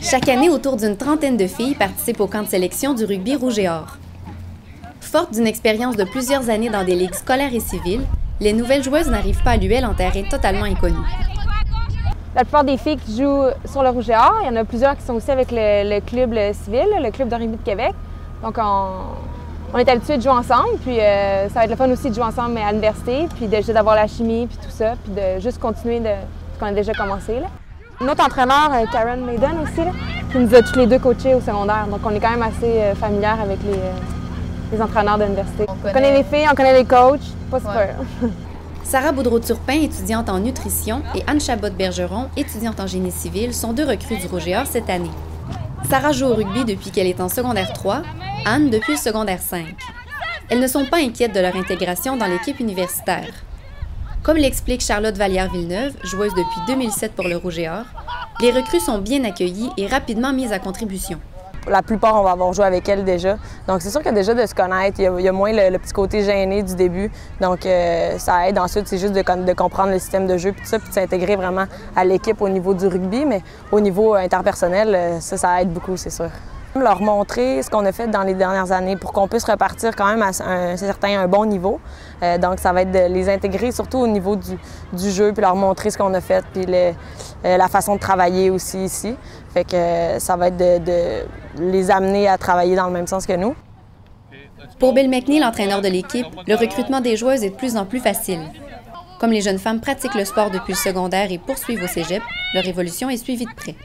Chaque année, autour d'une trentaine de filles participent au camp de sélection du rugby rouge et or. Fortes d'une expérience de plusieurs années dans des ligues scolaires et civiles, les nouvelles joueuses n'arrivent pas à l'UL en terrain totalement inconnu. La plupart des filles qui jouent sur le rouge et or, il y en a plusieurs qui sont aussi avec le club civil, le club de rugby de Québec. Donc on est habitués de jouer ensemble, puis ça va être le fun aussi de jouer ensemble à l'université, puis d'avoir la chimie, puis tout ça, puis de juste continuer de ce qu'on a déjà commencé. Là. Notre entraîneur, Karen Maiden aussi, là, qui nous a tous les deux coachés au secondaire. Donc on est quand même assez familière avec les entraîneurs de l'université. On connaît les filles, on connaît les coachs, pas super. Sarah Boudreau-Turpin, étudiante en nutrition, et Anne Chabot-Bergeron, étudiante en génie civil, sont deux recrues du rouge et or cette année. Sarah joue au rugby depuis qu'elle est en secondaire 3, Anne depuis le secondaire 5. Elles ne sont pas inquiètes de leur intégration dans l'équipe universitaire. Comme l'explique Charlotte Vallière-Villeneuve, joueuse depuis 2007 pour le rouge et or, les recrues sont bien accueillies et rapidement mises à contribution. La plupart, on va avoir joué avec elles déjà. Donc, c'est sûr que déjà de se connaître, il y a moins le petit côté gêné du début. Donc, ça aide. Ensuite, c'est juste de comprendre le système de jeu puis tout ça, puis de s'intégrer vraiment à l'équipe au niveau du rugby. Mais au niveau interpersonnel, ça aide beaucoup, c'est sûr. Leur montrer ce qu'on a fait dans les dernières années pour qu'on puisse repartir quand même à un bon niveau. Donc, ça va être de les intégrer surtout au niveau du jeu, puis leur montrer ce qu'on a fait, puis la façon de travailler aussi ici. Fait que ça va être de les amener à travailler dans le même sens que nous. Pour Bill McNeil, l'entraîneur de l'équipe, le recrutement des joueuses est de plus en plus facile. Comme les jeunes femmes pratiquent le sport depuis le secondaire et poursuivent au cégep, leur évolution est suivie de près.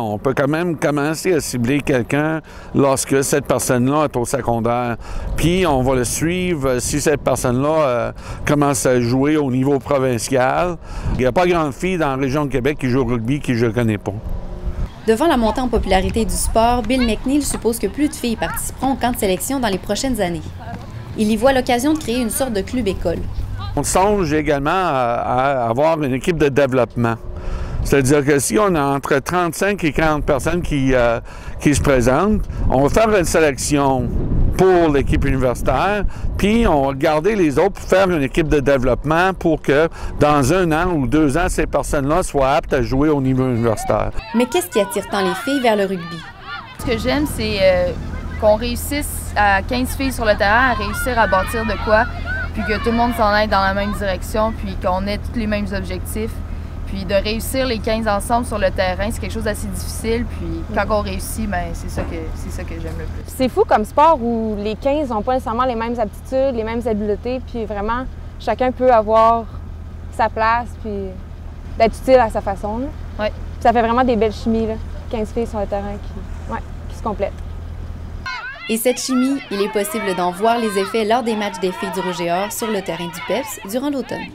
On peut quand même commencer à cibler quelqu'un lorsque cette personne-là est au secondaire. Puis on va le suivre si cette personne-là commence à jouer au niveau provincial. Il n'y a pas grande fille dans la région de Québec qui joue au rugby que je ne connais pas. Devant la montée en popularité du sport, Bill McNeil suppose que plus de filles participeront au camp de sélection dans les prochaines années. Il y voit l'occasion de créer une sorte de club-école. On songe également à avoir une équipe de développement. C'est-à-dire que si on a entre 35 et 40 personnes qui se présentent, on va faire une sélection pour l'équipe universitaire, puis on va garder les autres pour faire une équipe de développement pour que dans 1 an ou 2 ans, ces personnes-là soient aptes à jouer au niveau universitaire. Mais qu'est-ce qui attire tant les filles vers le rugby? Ce que j'aime, c'est qu'on réussisse à 15 filles sur le terrain à réussir à bâtir de quoi, puis que tout le monde s'en aille dans la même direction, puis qu'on ait tous les mêmes objectifs. Puis de réussir les 15 ensemble sur le terrain, c'est quelque chose d'assez difficile. Puis quand on réussit, bien, c'est ça que j'aime le plus. C'est fou comme sport où les 15 n'ont pas nécessairement les mêmes aptitudes, les mêmes habiletés. Puis vraiment, chacun peut avoir sa place puis d'être utile à sa façon. Ouais. Ça fait vraiment des belles chimies, là. 15 filles sur le terrain qui se complètent. Et cette chimie, il est possible d'en voir les effets lors des matchs des filles du rouge et or sur le terrain du PEPS durant l'automne.